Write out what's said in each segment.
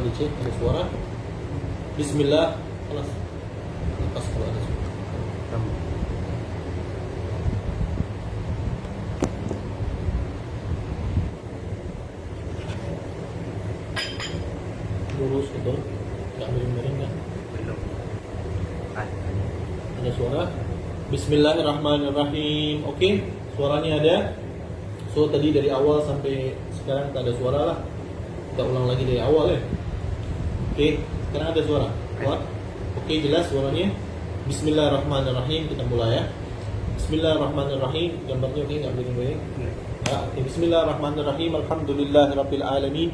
dicek ada suara. Bismillah. Kelas. Lepas kalau ada suara. Lurus betul. Enggak miring-miring kan? Belum. Ada suara. Bismillahirrahmanirrahim. Oke, suaranya ada. So tadi dari awal sampai sekarang tak ada suara lah. Kita ulang lagi dari awal ya. Oke, sekarang ada suara. Kuat. Oke, jelas suaranya. Bismillahirrahmanirrahim. Kita mulai ya. Bismillahirrahmanirrahim. Gambarnya oke, enggak miring-miring. Oke, Bismillahirrahmanirrahim. Alhamdulillahirabbil alamin.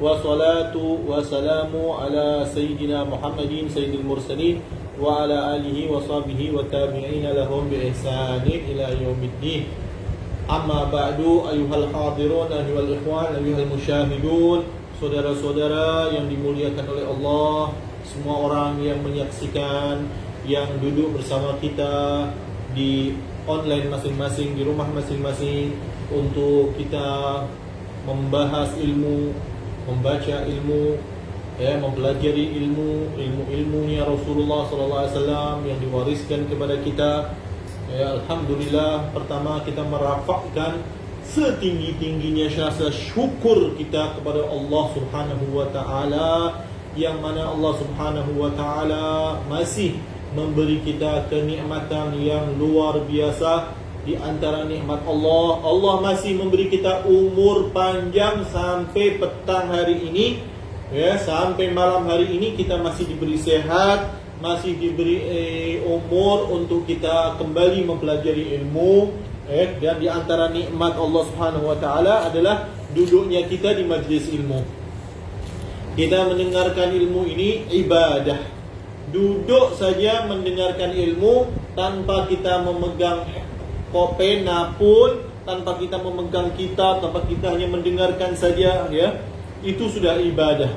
Wassalatu wassalamu ala sayyidina Muhammadin sayyidil mursalin wa ala alihi wa sahbihi wa tabi'ina lahum bi ihsanin ila yaumiddin. Amma ba'du, ayyuhal hadirun, ayyuhal ikhwan, ayyuhal musyahidun, saudara-saudara yang dimuliakan oleh Allah, semua orang yang menyaksikan, yang duduk bersama kita di online masing-masing, di rumah masing-masing, untuk kita membahas ilmu, membaca ilmu, ya, mempelajari ilmunya Rasulullah SAW yang diwariskan kepada kita. Ya, alhamdulillah, pertama kita merapatkan setinggi-tingginya rasa syukur kita kepada Allah Subhanahu wa taala, yang mana Allah Subhanahu wa taala masih memberi kita kenikmatan yang luar biasa. Di antara nikmat Allah, Allah masih memberi kita umur panjang sampai petang hari ini, ya, sampai malam hari ini kita masih diberi sehat, masih diberi umur untuk kita kembali mempelajari ilmu, dan di antara nikmat Allah Subhanahu wa taala adalah duduknya kita di majlis ilmu. Kita mendengarkan ilmu ini ibadah. Duduk saja mendengarkan ilmu tanpa kita memegang pena pun, tanpa kita memegang kitab, tanpa kita hanya mendengarkan saja, ya, itu sudah ibadah.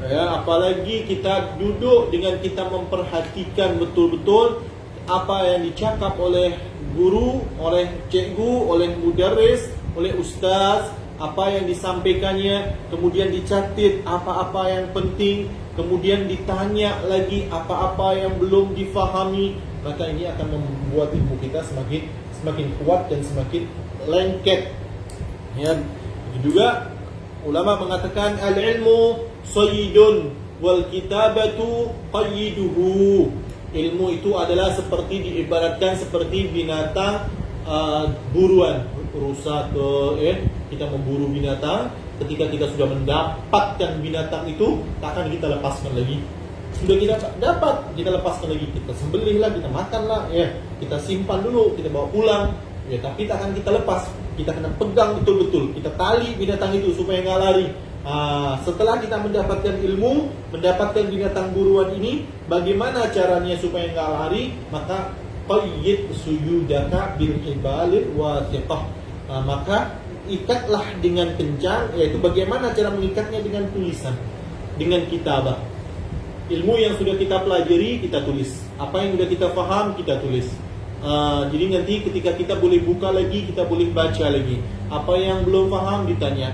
Ya, apalagi kita duduk dengan kita memperhatikan betul-betul apa yang dicakap oleh guru, oleh cikgu, oleh mudarris, oleh ustaz, apa yang disampaikannya, kemudian dicatat apa-apa yang penting, kemudian ditanya lagi apa-apa yang belum difahami, maka ini akan membuat ilmu kita semakin kuat dan semakin lengket. Ya, juga ulama mengatakan al-ilmu sayyidun wal kitabatu qayyiduhu. Ilmu itu adalah seperti diibaratkan seperti binatang buruan, rusa kita memburu binatang. Ketika kita sudah mendapatkan binatang itu, tak akan kita lepaskan lagi. Sudah kita dapat, kita lepaskan lagi, kita sembelih lah, kita makan lah, ya, kita simpan dulu, kita bawa pulang, ya, tapi tak akan kita lepas. Kita kena pegang betul-betul, kita tali binatang itu supaya nggak lari. Setelah kita mendapatkan ilmu, mendapatkan binatang buruan ini, bagaimana caranya supaya nggak lari? Maka qayyid suyudaka bil hibalil wathiqah. Maka ikatlah dengan kencang, yaitu bagaimana cara mengikatnya dengan tulisan, dengan kitabah. Ilmu yang sudah kita pelajari kita tulis, apa yang sudah kita faham kita tulis. Jadi nanti ketika kita boleh buka lagi, kita boleh baca lagi. Apa yang belum faham ditanya.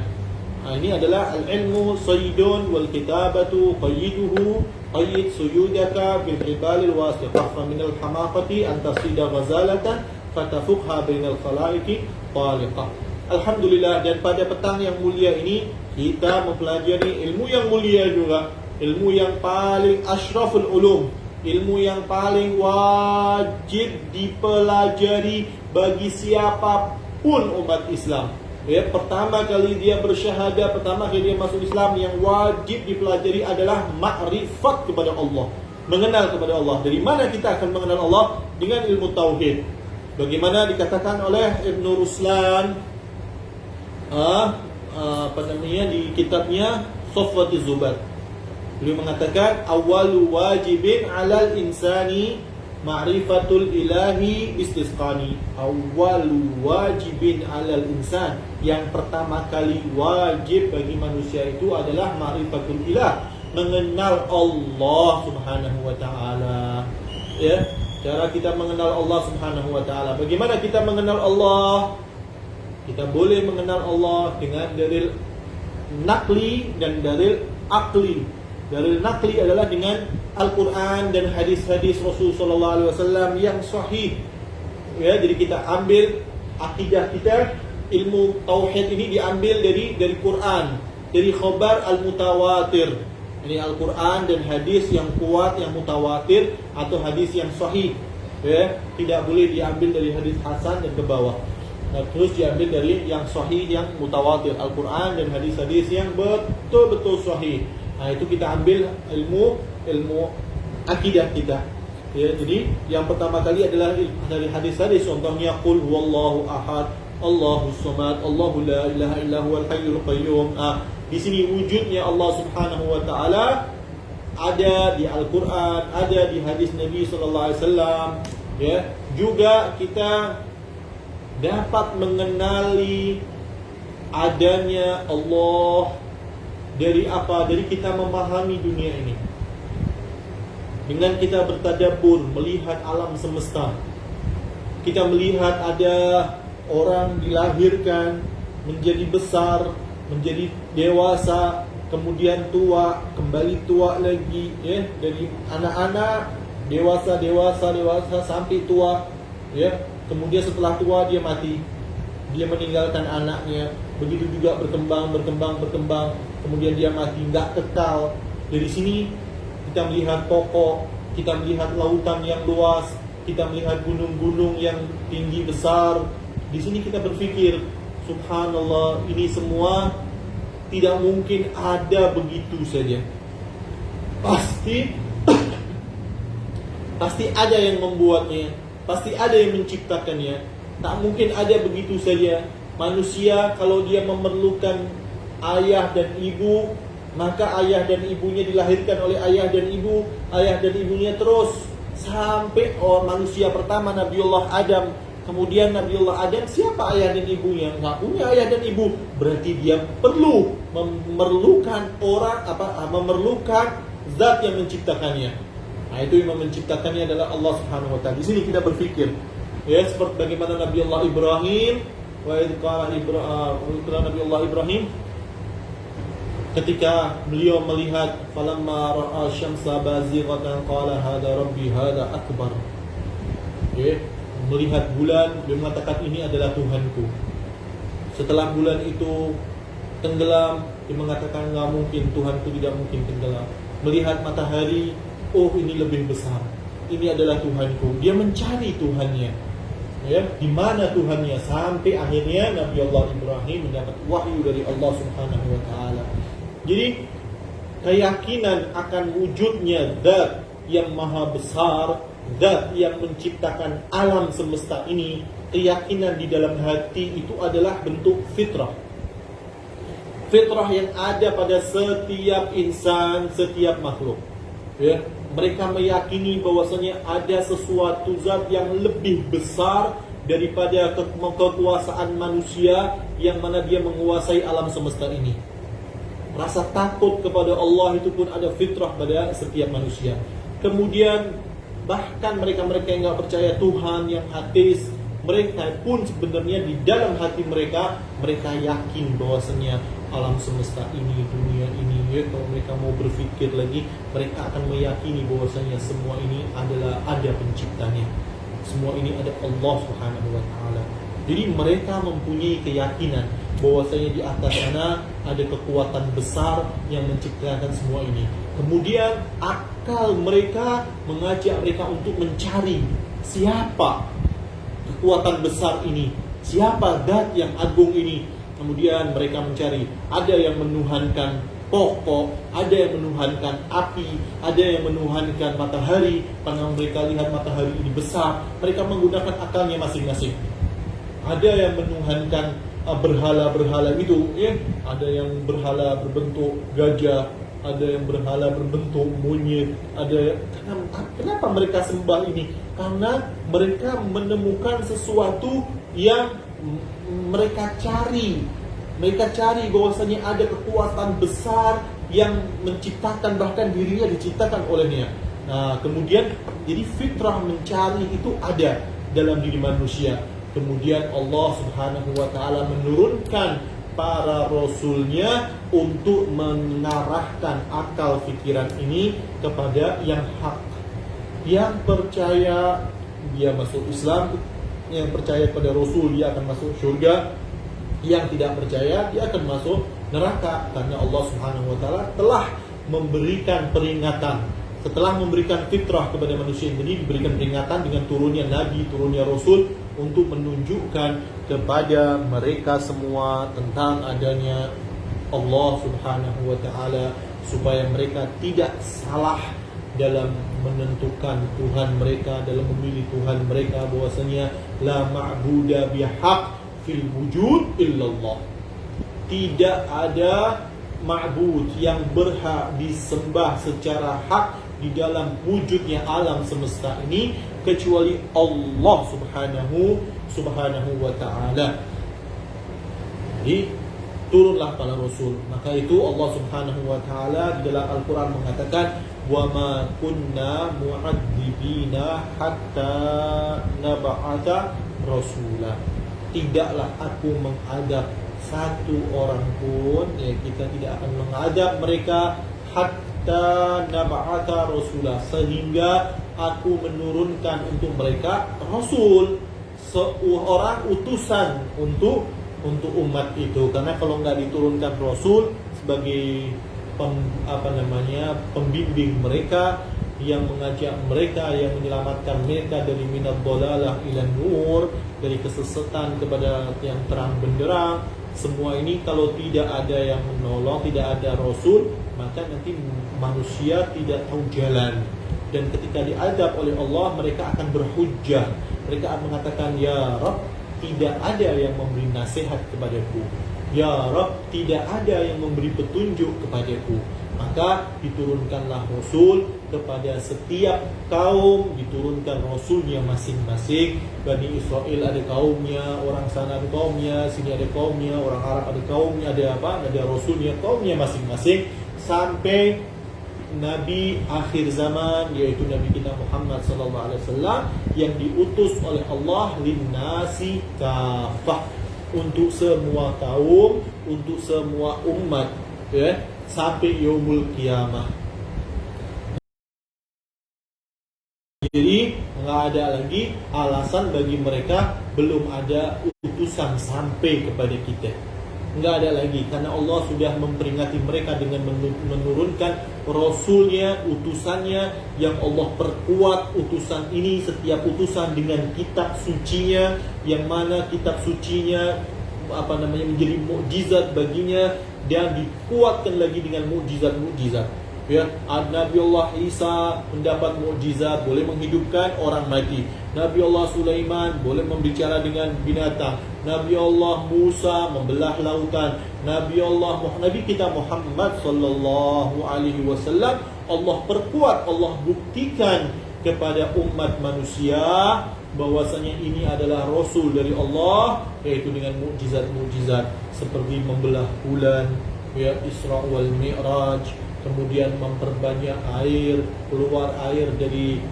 Ini adalah al-ilmu sayyidun wal kitabatu qayyiduhu, qayyid suyudaka bil hibalil wasiqah fa minal hamaqati an tasida ghazalatan fatafukha bainal khalaiqi taliqah. Alhamdulillah, dan pada petang yang mulia ini kita mempelajari ilmu yang mulia juga, ilmu yang paling asyraful ulum, ilmu yang paling wajib dipelajari bagi siapapun umat Islam. Ya, pertama kali dia bersyahadah, pertama kali dia masuk Islam, yang wajib dipelajari adalah ma'rifat kepada Allah, mengenal kepada Allah. Dari mana kita akan mengenal Allah? Dengan ilmu tauhid. Bagaimana dikatakan oleh Ibn Ruslan di kitabnya Safwatuz Zubat. Beliau mengatakan awwalu wajibin 'alal insani ma'rifatul ilahi istisqani. Awwalu wajibin 'alal insan, yang pertama kali wajib bagi manusia itu adalah ma'rifatul ilah, mengenal Allah Subhanahu wa taala. Ya, cara kita mengenal Allah Subhanahu wa taala. Bagaimana kita mengenal Allah? Kita boleh mengenal Allah dengan dalil nakli dan dalil akli. Dalil nakli adalah dengan Al-Quran dan hadis-hadis Rasulullah SAW yang sahih. Ya, jadi kita ambil akidah kita, ilmu tauhid ini diambil dari Quran, dari khabar al-mutawatir. Ini Al-Quran dan hadis yang kuat, yang mutawatir, atau hadis yang sahih. Ya, tidak boleh diambil dari hadis hasan dan ke bawah. Nah, terus diambil dari yang sahih, yang mutawatir, Al-Quran dan hadis-hadis yang betul-betul sahih. Nah, itu kita ambil ilmu akidah kita. Ya, jadi yang pertama kali adalah dari hadis-hadis, contohnya qul huwallahu ahad, Allahus samad, Allahu la ilaha illa huwal hayyul qayyum. Di sini wujudnya Allah Subhanahu wa taala ada di Al-Qur'an, ada di hadis Nabi sallallahu alaihi wasallam. Ya, juga kita dapat mengenali adanya Allah dari apa? Dari kita memahami dunia ini. Dengan kita bertadabbur, melihat alam semesta. Kita melihat ada orang dilahirkan, menjadi besar, menjadi dewasa, kemudian tua, kembali tua lagi, ya, dari anak-anak dewasa sampai tua, ya. Kemudian setelah tua dia mati. Dia meninggalkan anaknya, begitu juga berkembang, kemudian dia mati, nggak kekal. Dari sini kita melihat pokok, kita melihat lautan yang luas, kita melihat gunung-gunung yang tinggi besar. Di sini kita berpikir, subhanallah, ini semua tidak mungkin ada begitu saja. Pasti ada yang membuatnya, pasti ada yang menciptakannya. Tak mungkin ada begitu saja. Manusia kalau dia memerlukan ayah dan ibu, maka ayah dan ibunya dilahirkan oleh ayah dan ibunya terus sampai manusia pertama Nabiullah Adam. Kemudian Nabiullah Adam, siapa ayah dan ibunya? Nggak punya ayah dan ibu. Berarti dia memerlukan zat yang menciptakannya. Nah, itu yang menciptakannya adalah Allah Subhanahu wa taala. Di sini kita berpikir, ya, seperti bagaimana Nabiullah Ibrahim, Nabiullah Ibrahim ketika beliau melihat falamma ra'a syamsa bazighatan qala hada rabbi hada akbar. Ya, melihat bulan, dia mengatakan ini adalah Tuhanku. Setelah bulan itu tenggelam, dia mengatakan nggak mungkin, Tuhanku tidak mungkin tenggelam. Melihat matahari, oh ini lebih besar, ini adalah Tuhanku. Dia mencari Tuhannya, ya, di mana Tuhannya, sampai akhirnya Nabi Allah Ibrahim mendapat wahyu dari Allah Subhanahu wa taala. Jadi keyakinan akan wujudnya zat yang maha besar, zat yang menciptakan alam semesta ini, keyakinan di dalam hati itu adalah bentuk fitrah. Fitrah yang ada pada setiap insan, setiap makhluk. Ya, mereka meyakini bahwasanya ada sesuatu zat yang lebih besar daripada kekuasaan manusia, yang mana dia menguasai alam semesta ini. Rasa takut kepada Allah itu pun ada fitrah pada setiap manusia. Kemudian bahkan mereka-mereka yang nggak percaya Tuhan, yang ateis, mereka pun sebenarnya di dalam hati mereka yakin bahwasanya alam semesta ini, dunia ini, ya, kalau mereka mau berpikir lagi, mereka akan meyakini bahwasanya semua ini adalah ada penciptanya. Semua ini ada Allah Subhanahu wa taala. Jadi mereka mempunyai keyakinan bahwasanya di atas sana ada kekuatan besar yang menciptakan semua ini. Kemudian akal mereka mengajak mereka untuk mencari siapa kekuatan besar ini, siapa zat yang agung ini. Kemudian mereka mencari, ada yang menuhankan pokok, ada yang menuhankan api, ada yang menuhankan matahari. Karena mereka lihat matahari ini besar, mereka menggunakan akalnya masing-masing. Ada yang menuhankan berhala-berhala itu, ya, ada yang berhala berbentuk gajah, ada yang berhala berbentuk monyet, kenapa mereka sembah ini? Karena mereka menemukan sesuatu yang mereka cari. Mereka cari bahwasanya ada kekuatan besar yang menciptakan, bahkan dirinya diciptakan olehnya. Nah, kemudian jadi fitrah mencari itu ada dalam diri manusia. Kemudian Allah Subhanahu wa taala menurunkan para rasulnya untuk mengarahkan akal pikiran ini kepada yang hak. Yang percaya dia masuk Islam, yang percaya pada Rasul dia akan masuk surga, yang tidak percaya dia akan masuk neraka, karena Allah Subhanahu wa taala telah memberikan peringatan. Setelah memberikan fitrah kepada manusia ini, diberikan peringatan dengan turunnya nabi, turunnya rasul untuk menunjukkan kepada mereka semua tentang adanya Allah Subhanahu wa taala, supaya mereka tidak salah dalam menentukan Tuhan mereka, dalam memilih Tuhan mereka, bahwasanya la ma'buda bihaq fil wujud illallah. Tidak ada ma'bud yang berhak disembah secara hak di dalam wujudnya alam semesta ini kecuali Allah subhanahu wa ta'ala. Jadi turunlah para rasul. Maka itu Allah Subhanahu wa ta'ala di dalam Al-Quran mengatakan, wa ma kunna mu'adzibina hatta nab'atha rasula. Tidaklah aku mengadab satu orang pun, ya, kita tidak akan mengadab mereka hatta nab'atha rasula, sehingga aku menurunkan untuk mereka rasul, seorang utusan untuk umat itu. Karena kalau nggak diturunkan rasul sebagai pembimbing mereka, yang mengajak mereka, yang menyelamatkan mereka dari minad dhalalah ila nur, dari kesesatan kepada yang terang benderang, semua ini kalau tidak ada yang menolong, tidak ada rasul, maka nanti manusia tidak tahu jalan. Dan ketika diadab oleh Allah, mereka akan berhujjah. Mereka akan mengatakan, ya Rabb, tidak ada yang memberi nasihat kepadaku. Ya Rabb, tidak ada yang memberi petunjuk kepadaku. Maka diturunkanlah Rasul kepada setiap kaum, diturunkan Rasulnya masing-masing. Bani Israel ada kaumnya, orang sana ada kaumnya, sini ada kaumnya, orang Arab ada kaumnya, ada Rasulnya, kaumnya masing-masing, sampai Nabi akhir zaman, yaitu Nabi kita Muhammad SAW, yang diutus oleh Allah linnasi kafah, untuk semua kaum, untuk semua umat, ya, sampai yaumul kiamah. Jadi nggak ada lagi alasan bagi mereka belum ada utusan sampai kepada kita. Nggak ada lagi, karena Allah sudah memperingati mereka dengan menurunkan Rasulnya, utusannya, yang Allah perkuat utusan ini, setiap utusan dengan kitab sucinya, yang mana kitab sucinya menjadi mukjizat baginya, dan dikuatkan lagi dengan mukjizat-mukjizat. Ya, Nabi Allah Isa mendapat mukjizat, boleh menghidupkan orang mati. Nabi Allah Sulaiman boleh berbicara dengan binatang. Nabi Allah Musa membelah lautan. Nabi kita Muhammad sallallahu alaihi wasallam, Allah perkuat, Allah buktikan kepada umat manusia bahwasanya ini adalah Rasul dari Allah, yaitu dengan mukjizat-mukjizat seperti membelah bulan, ya, Isra wal Mi'raj, kemudian memperbanyak air, keluar air dari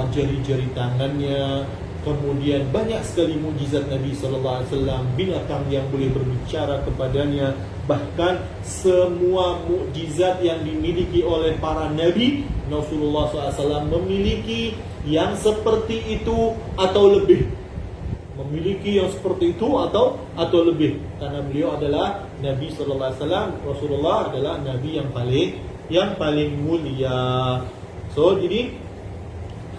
jari-jari tangannya, kemudian banyak sekali mukjizat Nabi Sallallahu Alaihi Wasallam, binatang yang boleh berbicara kepadanya, bahkan semua mukjizat yang dimiliki oleh para nabi, Rasulullah SAW memiliki yang seperti itu atau lebih, memiliki yang seperti itu atau lebih, karena beliau adalah Nabi Sallallahu Alaihi Wasallam, Rasulullah adalah Nabi yang paling mulia. So jadi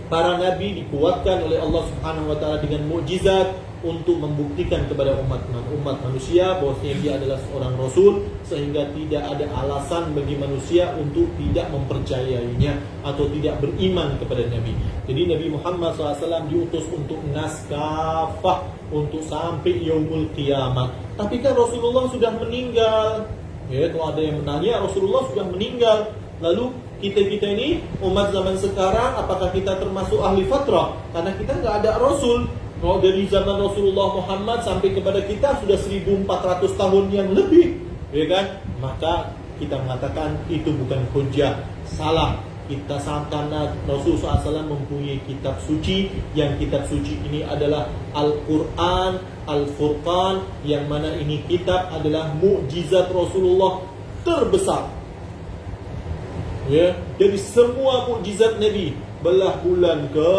para nabi dikuatkan oleh Allah Subhanahu wa taala dengan mukjizat untuk membuktikan kepada umat manusia bahwasanya dia adalah seorang rasul, sehingga tidak ada alasan bagi manusia untuk tidak mempercayainya atau tidak beriman kepada nabi. Jadi Nabi Muhammad SAW diutus untuk nas kafah, untuk sampai yaumul kiamat. Tapi kan Rasulullah sudah meninggal. Ya, kalau ada yang menanya, Rasulullah sudah meninggal. Lalu kita ini umat zaman sekarang, apakah kita termasuk ahli fatrah? Karena kita nggak ada Rasul. Kalau dari zaman Rasulullah Muhammad sampai kepada kita sudah 1400 tahun yang lebih, ya kan? Maka kita mengatakan itu bukan hujjah, salah. Kita karena Rasulullah SAW mempunyai kitab suci, yang kitab suci ini adalah Al-Quran, Al-Furqan, yang mana ini kitab adalah mukjizat Rasulullah terbesar. Ya, dari semua mukjizat Nabi, belah bulan ke,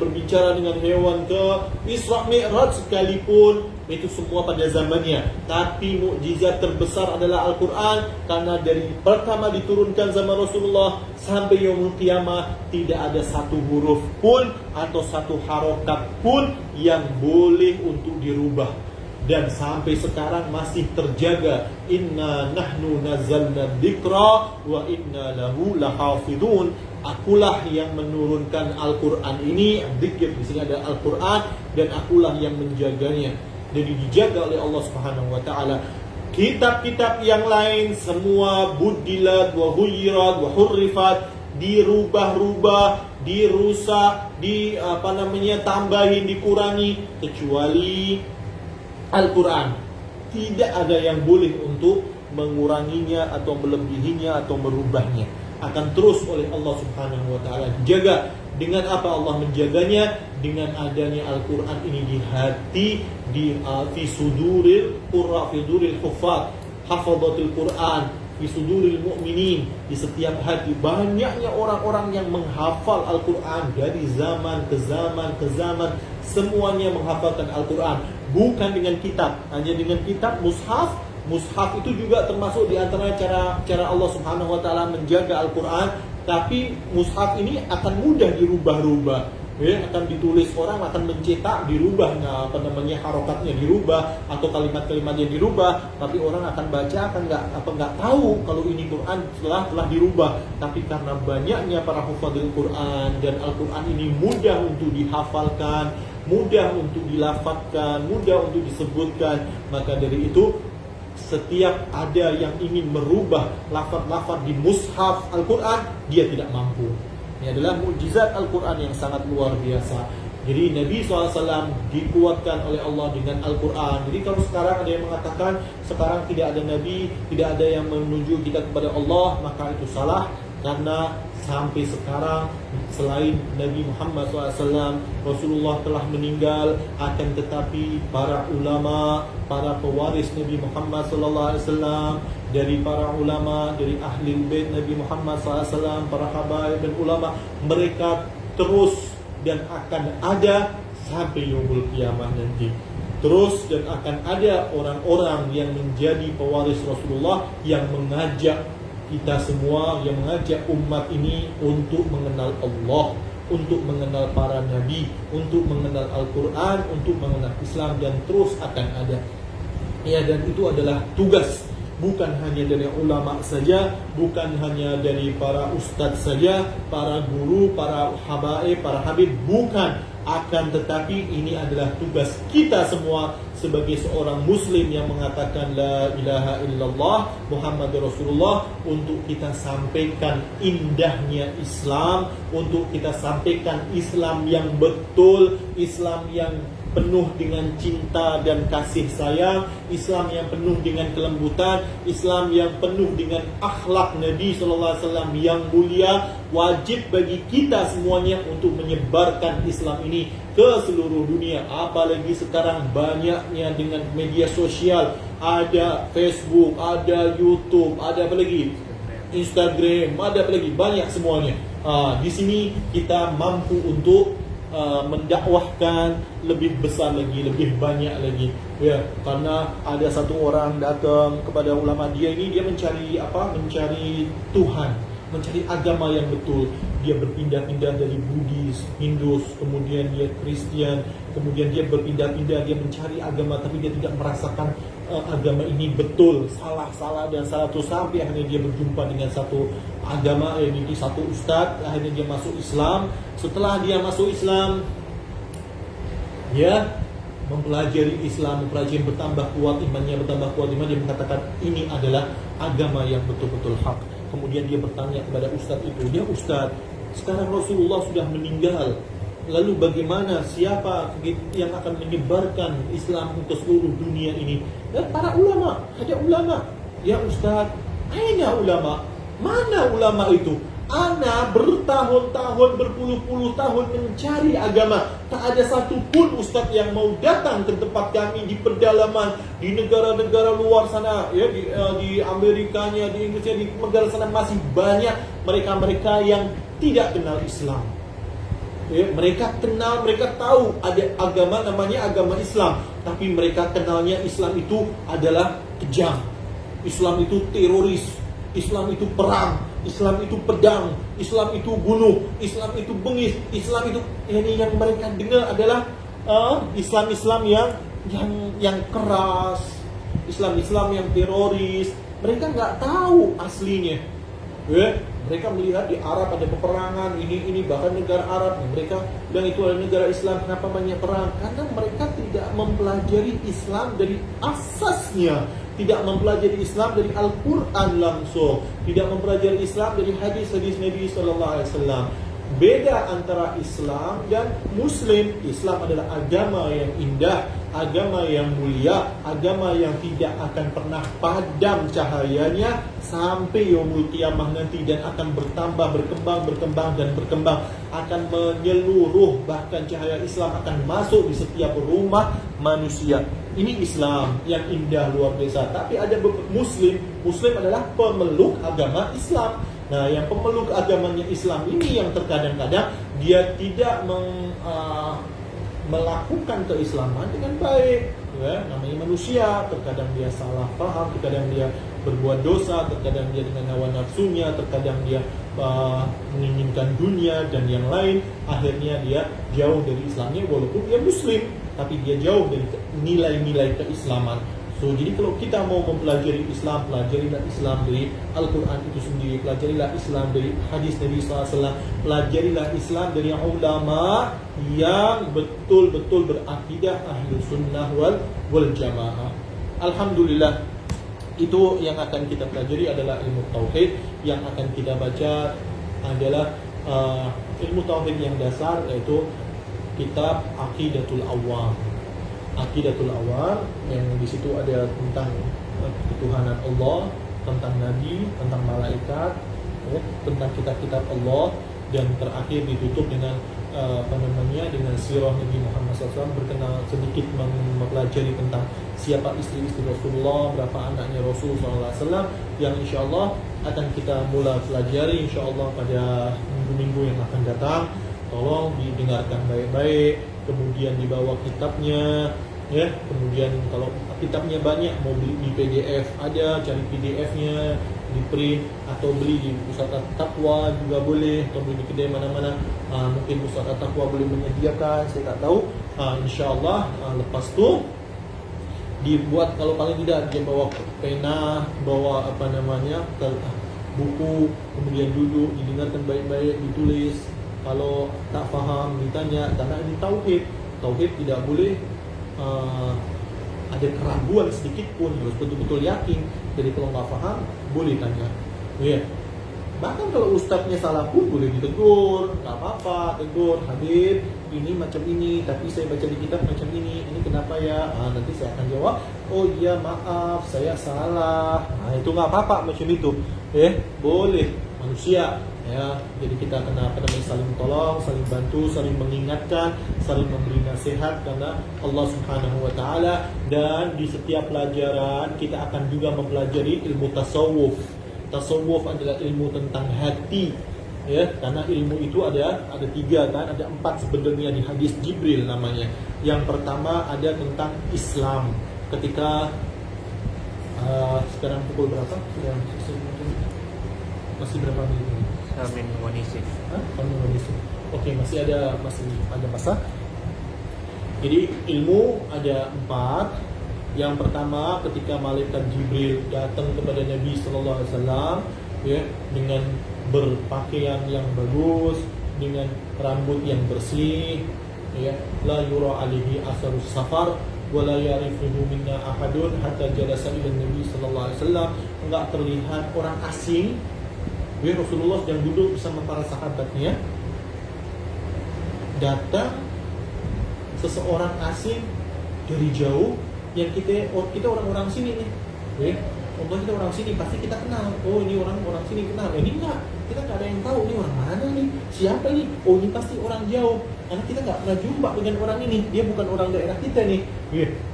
berbicara dengan hewan ke, Isra Mi'raj sekalipun, itu semua pada zamannya. Tapi mukjizat terbesar adalah Al-Quran, karena dari pertama diturunkan zaman Rasulullah sampai yaumul qiyamah tidak ada satu huruf pun atau satu harokat pun yang boleh untuk dirubah. Dan sampai sekarang masih terjaga. Inna nahnu nazzalna dzikra wa inna lahu lahafidun. Akulah yang menurunkan Al-Quran ini, dzikir di sini ada Al-Quran, dan akulah yang menjaganya. Jadi dijaga oleh Allah Subhanahu wa taala. Kitab-kitab yang lain semua budilat wa huyirat wa hurrifat, dirubah-rubah, dirusak, tambahin, dikurangi, kecuali Al-Quran. Tidak ada yang boleh untuk menguranginya atau melebihinya atau merubahnya. Akan terus oleh Allah Subhanahu wa taala dijaga. Dengan apa Allah menjaganya? Dengan adanya Al-Quran ini di hati, fi suduril qurra, fi suduril huffaz, hafadhatul Quran, fi suduril mu'minin, di setiap hati. Banyaknya orang-orang yang menghafal Al-Quran dari zaman ke zaman ke zaman, semuanya menghafalkan Al-Quran. Bukan dengan kitab, hanya dengan kitab mushaf. Mushaf itu juga termasuk di antara cara Allah Subhanahu wa taala menjaga Al-Quran. Tapi mushaf ini akan mudah dirubah-rubah. Ya, akan ditulis, orang akan mencetak, dirubah, harokatnya dirubah atau kalimat-kalimatnya dirubah, tapi orang akan baca akan nggak tahu kalau ini Quran telah dirubah. Tapi karena banyaknya para hufadzil Quran dan Al-Quran ini mudah untuk dihafalkan, mudah untuk dilafadzkan, mudah untuk disebutkan, maka dari itu setiap ada yang ingin merubah lafaz-lafaz di mushaf Al-Quran, dia tidak mampu. Ini adalah mukjizat Al-Quran yang sangat luar biasa. Jadi Nabi SAW dikuatkan oleh Allah dengan Al-Quran. Jadi kalau sekarang ada yang mengatakan sekarang tidak ada Nabi, tidak ada yang menuju kita kepada Allah, maka itu salah. Karena sampai sekarang selain Nabi Muhammad SAW, Rasulullah telah meninggal, akan tetapi para ulama, para pewaris Nabi Muhammad SAW, dari para ulama, dari ahli bait Nabi Muhammad SAW, para habaib dan ulama, mereka terus dan akan ada sampai yaumul qiyamah nanti. Terus dan akan ada orang-orang yang menjadi pewaris Rasulullah, yang mengajak kita semua, yang mengajak umat ini untuk mengenal Allah, untuk mengenal para nabi, untuk mengenal Al-Quran, untuk mengenal Islam, dan terus akan ada. Ya, dan itu adalah tugas, bukan hanya dari ulama saja, bukan hanya dari para ustadz saja, para guru, para habaib, para habib, bukan. Akan tetapi ini adalah tugas kita semua sebagai seorang muslim yang mengatakan la ilaha illallah Muhammadur Rasulullah, untuk kita sampaikan indahnya Islam, untuk kita sampaikan Islam yang betul, Islam yang penuh dengan cinta dan kasih sayang, Islam yang penuh dengan kelembutan, Islam yang penuh dengan akhlak Nabi SAW yang mulia. Wajib bagi kita semuanya untuk menyebarkan Islam ini ke seluruh dunia. Apalagi sekarang banyaknya dengan media sosial, ada Facebook, ada YouTube, ada apa lagi? Instagram, ada apa lagi? Banyak semuanya. Di sini kita mampu untuk mendakwahkan lebih besar lagi, lebih banyak lagi, ya. Karena ada satu orang datang kepada ulama, dia mencari mencari Tuhan, mencari agama yang betul. Dia berpindah-pindah dari Buddhis, Hindus, kemudian dia Kristen, kemudian dia berpindah-pindah, dia mencari agama, tapi dia tidak merasakan agama ini betul, salah dan salah, terus sampai akhirnya dia berjumpa dengan satu agama, ini satu ustadz, akhirnya dia masuk Islam. Setelah dia masuk Islam, dia mempelajari Islam, bertambah kuat imannya, dia mengatakan ini adalah agama yang betul-betul hak. Kemudian dia bertanya kepada ustadz itu, "Ya ustadz, sekarang Rasulullah sudah meninggal, lalu bagaimana, siapa yang akan menyebarkan Islam ke seluruh dunia ini?" Dan para ulama, ada ulama. "Ya ustadz, aina ulama? Mana ulama itu? Ana bertahun-tahun, berpuluh-puluh tahun mencari agama. Tak ada satu pun ustaz yang mau datang ke tempat kami di pedalaman, di negara-negara luar sana, ya, di Amerikanya, di Inggrisnya, di negara sana masih banyak mereka-mereka yang tidak kenal Islam. Ya, mereka kenal, mereka tahu ada agama namanya agama Islam, tapi mereka kenalnya Islam itu adalah kejam, Islam itu teroris, Islam itu perang, Islam itu pedang, Islam itu bunuh, Islam itu bengis, Islam itu ini yang mereka dengar adalah Islam-Islam yang keras, Islam-Islam yang teroris. Mereka nggak tahu aslinya. Mereka melihat di Arab ada peperangan, ini bahkan negara Arab, mereka bilang itu adalah negara Islam. Kenapa banyak perang? Karena mereka tidak mempelajari Islam dari asasnya, tidak mempelajari Islam dari Al-Quran langsung, tidak mempelajari Islam dari hadis-hadis Nabi SAW. Beda antara Islam dan Muslim. Islam adalah agama yang indah, agama yang mulia, agama yang tidak akan pernah padam cahayanya sampai yaumul qiyamah nanti, dan akan bertambah, berkembang, akan menyeluruh, bahkan cahaya Islam akan masuk di setiap rumah manusia. Ini Islam yang indah luar biasa. Tapi ada Muslim adalah pemeluk agama Islam. Nah, yang pemeluk agamanya Islam ini yang terkadang-kadang dia tidak melakukan keislaman dengan baik, ya, namanya manusia. Terkadang dia salah paham, terkadang dia berbuat dosa, terkadang dia dengan hawa nafsunya, terkadang dia menginginkan dunia dan yang lain. Akhirnya dia jauh dari Islamnya, walaupun dia Muslim, tapi dia jauh dari nilai-nilai keislaman. So, jadi kalau kita mau mempelajari Islam, pelajarilah Islam dari Al-Quran itu sendiri, pelajarilah Islam dari hadis Nabi SAW, pelajarilah Islam dari ulama yang betul-betul berakidah ahlu sunnah wal jamaah. Alhamdulillah, itu yang akan kita pelajari adalah ilmu tauhid. Yang akan kita baca adalah ilmu tauhid yang dasar, yaitu kitab Aqidatul Awam. Aqidatul Awam yang di situ ada tentang ketuhanan Allah, tentang Nabi, tentang malaikat, ya, tentang kitab-kitab Allah, dan terakhir ditutup dengan dengan sirah Nabi Muhammad SAW, berkenal sedikit mempelajari tentang siapa istri-istri Rasulullah, berapa anaknya Rasul SAW, yang insya Allah akan kita mulai pelajari insya Allah pada minggu-minggu yang akan datang. Tolong didengarkan baik-baik, kemudian dibawa kitabnya, ya. Kemudian kalau kitabnya banyak, mau beli di PDF ada, cari PDF-nya, di print, atau beli di Pusat At-Taqwa juga boleh, atau beli di kedai mana-mana. Mungkin Pusat At-Taqwa boleh menyediakan, saya tak tahu. InsyaAllah lepas tu dibuat, kalau paling tidak dia bawa pena, bawa buku, kemudian duduk, didengarkan baik-baik, ditulis. Kalau tak faham ditanya, karena ini tauhid. Tauhid tidak boleh ada keraguan sedikit pun, harus betul-betul yakin. Jadi kalau nggak faham boleh tanya, ya. Bahkan kalau ustadznya salah pun boleh ditegur, nggak apa-apa, tegur, Habib ini macam ini, tapi saya baca di kitab macam ini kenapa ya? Nanti saya akan jawab, oh iya maaf, saya salah. Itu nggak apa-apa macam itu, boleh, manusia. Ya, jadi kita kena saling tolong, saling bantu, saling mengingatkan, saling memberi nasihat karena Allah Subhanahu wa taala. Dan di setiap pelajaran kita akan juga mempelajari ilmu tasawuf. Tasawuf adalah ilmu tentang hati, ya, karena ilmu itu ada 3 kan, ada 4 sebenarnya di hadis Jibril namanya. Yang pertama ada tentang Islam. Ketika sekarang pukul berapa? Masih berapa menit? Amin Wanisi. Oke, masih ada masa. Jadi ilmu ada 4. Yang pertama ketika malaikat Jibril datang kepada Nabi Sallallahu Alaihi Wasallam, ya, dengan berpakaian yang bagus, dengan rambut yang bersih, ya, la yura alaihi asarus safar wa la ya'rifuhu minna ahadun hatta jalasa ila Nabi Sallallahu Alaihi Wasallam. Enggak terlihat orang asing. Ya, Rasulullah yang duduk bersama para sahabatnya, datang seseorang asing dari jauh, yang kita orang-orang sini nih, contohnya kita orang sini pasti kita kenal, oh ini orang sini kenal, ini enggak, kita nggak ada yang tahu ini orang mana nih, siapa ini, oh ini pasti orang jauh, karena kita nggak pernah jumpa dengan orang ini, dia bukan orang daerah kita nih,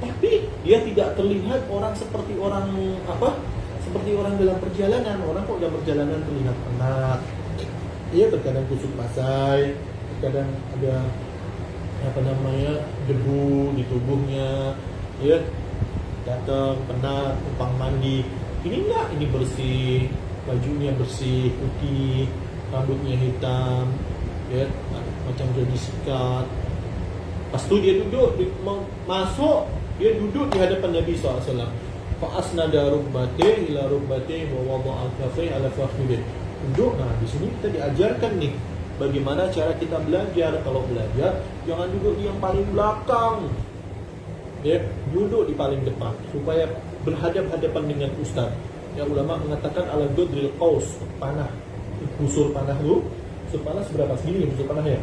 tapi dia tidak terlihat orang seperti orang seperti orang dalam perjalanan. Orang kok dalam perjalanan terlihat penat, dia terkadang kusut pasai, terkadang ada debu di tubuhnya, ya datang penat, numpang mandi. Ini enggak, ini bersih, bajunya bersih, putih, rambutnya hitam, ya macam sudah disikat. Pas itu dia duduk, masuk, dia duduk di hadapan Nabi SAW. Fa'asnada rukbatih ila rukbatih wa wada'a kafih ala fakhidih. Duduk. Nah, di sini kita diajarkan nih bagaimana cara kita belajar. Kalau belajar jangan duduk di yang paling belakang, ya duduk di paling depan supaya berhadap-hadapan dengan ustaz. Ya, ulama mengatakan ala godril qaus, panah, busur panah itu, busur panah seberapa, segini busur panahnya?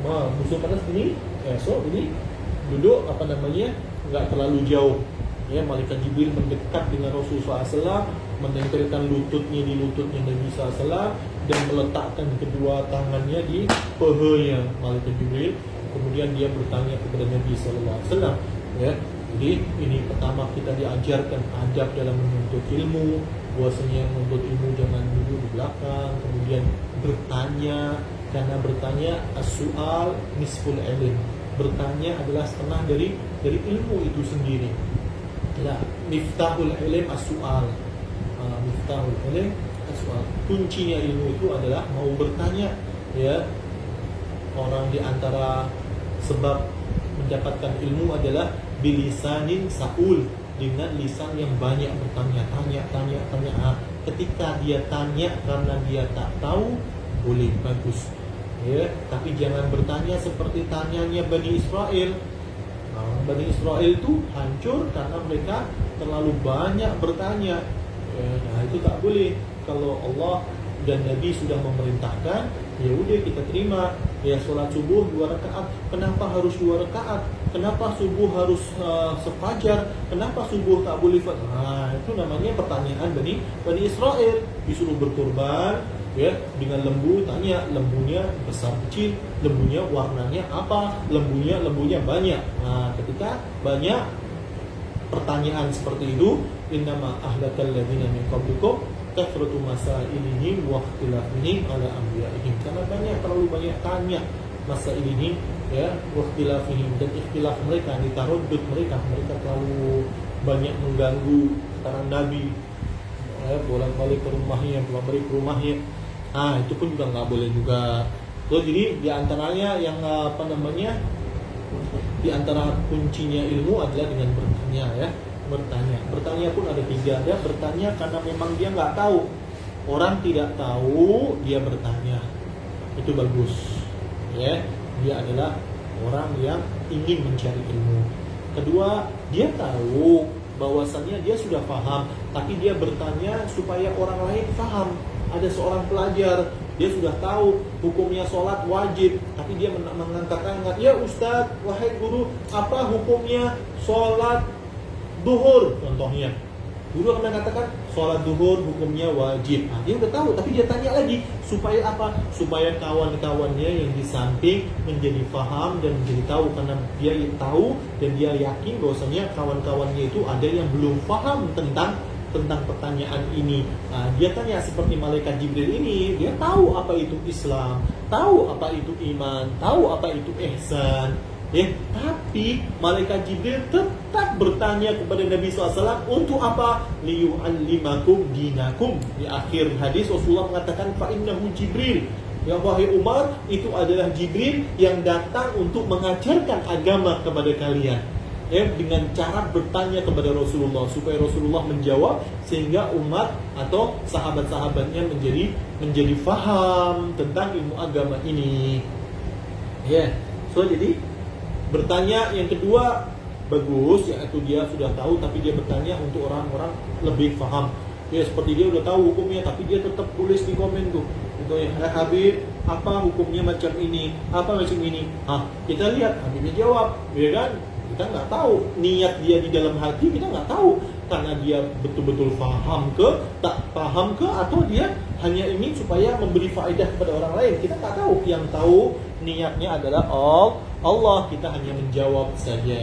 Nah, busur panah segini. Ya, so ini duduk nggak terlalu jauh. Ya, malaikat Jibril mendekat dengan Rasulullah SAW, menempelkan lututnya di lututnya Nabi SAW dan meletakkan kedua tangannya di pahanya malaikat Jibril. Kemudian dia bertanya kepada Nabi SAW. Ya, jadi ini pertama kita diajarkan adab dalam menuntut ilmu. Bahwasanya menuntut ilmu jangan duduk di belakang. Kemudian bertanya, karena bertanya as-su'al nisful ilm. Bertanya adalah setengah dari ilmu itu sendiri. Ya, miftahul ilm as-su'al. Miftahul ilm as-su'al. Kuncinya ilmu itu adalah mau bertanya. Ya, orang di antara sebab mendapatkan ilmu adalah bilisanin saul, dengan lisan yang banyak bertanya, tanya. Ketika dia tanya karena dia tak tahu, boleh, bagus. Ya, tapi jangan bertanya seperti tanyanya Bani Israel. Bani Israel itu hancur karena mereka terlalu banyak bertanya. Ya, nah itu tak boleh. Kalau Allah dan Nabi sudah memerintahkan, ya udah kita terima. Ya, sholat subuh 2 rakaat. Kenapa harus 2 rakaat? Kenapa subuh harus sefajar? Kenapa subuh tak boleh? Nah, itu namanya pertanyaan Bani Israel. Disuruh berkorban, ya, dengan lembu, tanya lembunya besar kecil, lembunya warnanya apa, lembunya banyak. Nah, ketika banyak pertanyaan seperti itu, innama ahlakal ladzina min qablikum kathratu masailihim wa ikhtilafihim ala anbiya'ihim. Karena terlalu banyak tanya masailihim, ya, wa ikhtilafihim, dan ikhtilaf mereka, ditaruddud mereka terlalu banyak mengganggu para nabi. Ya, bolak-balik ke rumahnya. Itu pun juga nggak boleh juga. Jadi di antaranya yang di antara kuncinya ilmu adalah dengan bertanya, ya. Bertanya pun ada 3. Ada bertanya karena memang dia nggak tahu. Orang tidak tahu, dia bertanya. Itu bagus. Ya, dia adalah orang yang ingin mencari ilmu. Kedua, dia tahu bahwasannya dia sudah paham, tapi dia bertanya supaya orang lain paham. Ada seorang pelajar, dia sudah tahu hukumnya sholat wajib, tapi dia mengangkat tangan, ya Ustadz, wahai guru, apa hukumnya sholat duhur? Contohnya, guru akan mengatakan sholat duhur hukumnya wajib. Dia udah tahu, tapi dia tanya lagi supaya apa? Supaya kawan-kawannya yang di samping menjadi paham dan menjadi tahu, karena dia tahu dan dia yakin bahwasanya kawan-kawannya itu ada yang belum paham tentang pertanyaan ini. Dia tanya seperti malaikat Jibril ini, dia tahu apa itu Islam, tahu apa itu iman, tahu apa itu ihsan. Ya, tapi malaikat Jibril tetap bertanya kepada Nabi SAW untuk apa? Liyu'allimakum dinakum. Di akhir hadis Rasulullah mengatakan fa'innahu Jibril. Ya wahai Umar, itu adalah Jibril yang datang untuk mengajarkan agama kepada kalian. Ya, dengan cara bertanya kepada Rasulullah supaya Rasulullah menjawab sehingga umat atau sahabat-sahabatnya menjadi faham tentang ilmu agama ini. Ya, so jadi bertanya yang kedua bagus, yaitu dia sudah tahu tapi dia bertanya untuk orang-orang lebih paham. Ya, seperti dia udah tahu hukumnya tapi dia tetap tulis di komen tuh. Itu ya, Habib, apa hukumnya macam ini? Apa macam ini? Kita lihat Habibnya jawab, ya kan? Kita nggak tahu niat dia di dalam hati, kita nggak tahu karena dia betul-betul paham ke, tak paham ke, atau dia hanya ingin supaya memberi faedah kepada orang lain. Kita nggak tahu. Yang tahu niatnya adalah Allah. Kita hanya menjawab saja.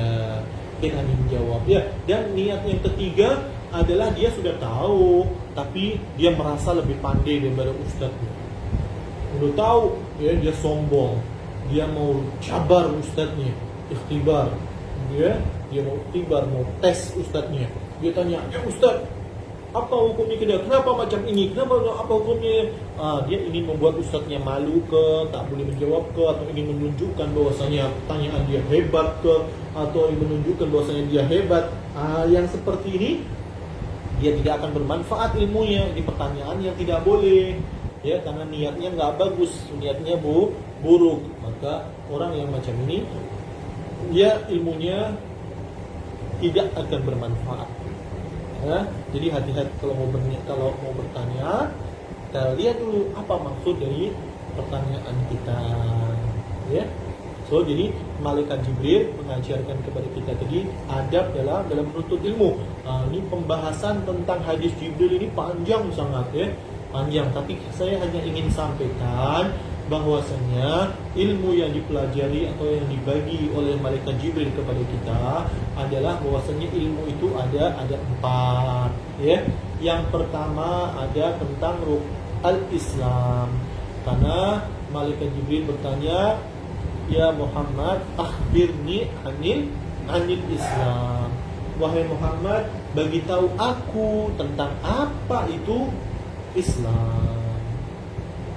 Kita hanya menjawab ya. Dan niat yang ketiga adalah dia sudah tahu, tapi dia merasa lebih pandai daripada ustadznya. Udah tahu, ya dia sombong. Dia mau cabar ustadznya, ikhtibar. Dia mau ikhtibar, mau tes ustadznya. Dia tanya, ya ustadz, apa hukumnya kita? Kenapa macam ini? Kenapa apa hukumnya? Dia ingin membuat ustadznya malu ke, tak boleh menjawab ke, atau ingin menunjukkan bahwasanya pertanyaan dia hebat ke, atau ingin menunjukkan bahwasanya dia hebat. Yang seperti ini dia tidak akan bermanfaat ilmunya di pertanyaan yang tidak boleh, ya, karena niatnya nggak bagus, niatnya buruk. Maka orang yang macam ini, dia ilmunya tidak akan bermanfaat. Ya, jadi hati-hati kalau mau bertanya, kita lihat dulu apa maksud dari pertanyaan kita, ya. So jadi malaikat Jibril mengajarkan kepada kita tadi adab dalam menuntut ilmu. Ini pembahasan tentang hadis Jibril ini panjang sangat, ya, panjang. Tapi saya hanya ingin sampaikan bahwasanya ilmu yang dipelajari atau yang dibagi oleh malaikat Jibril kepada kita adalah bahwasanya ilmu itu ada 4, ya. Yang pertama ada tentang al-Islam, karena malaikat Jibril bertanya, ya Muhammad, akhbirni anil Islam. Wahai Muhammad, bagi tahu aku tentang apa itu Islam.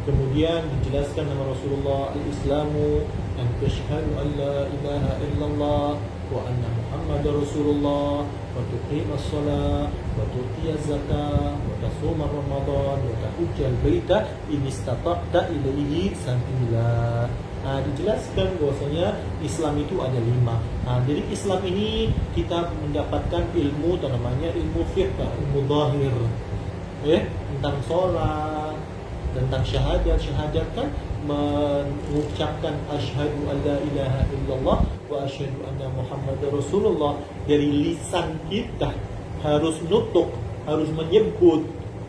Kemudian dijelaskan nama Rasulullah, al-Islamu an tashhadu an la ilaha illallah wa anna Muhammadar Rasulullah wa tuqimas shalah wa tu'tiyaz zakah wa tasuma Ramadan wa tahujjal baita in istata'ta ilaihi sabila. Dijelaskan bahwasanya Islam itu ada 5. Dari Islam ini kita mendapatkan ilmu, namanya ilmu fiqh, ilmu zahir, ya, tentang sholat, tentang syahadat kan mengucapkan asyhadu an la ilaha illallah wa asyhadu anna Muhammadar Rasulullah. Dari lisan kita harus nutuk, harus menyebut,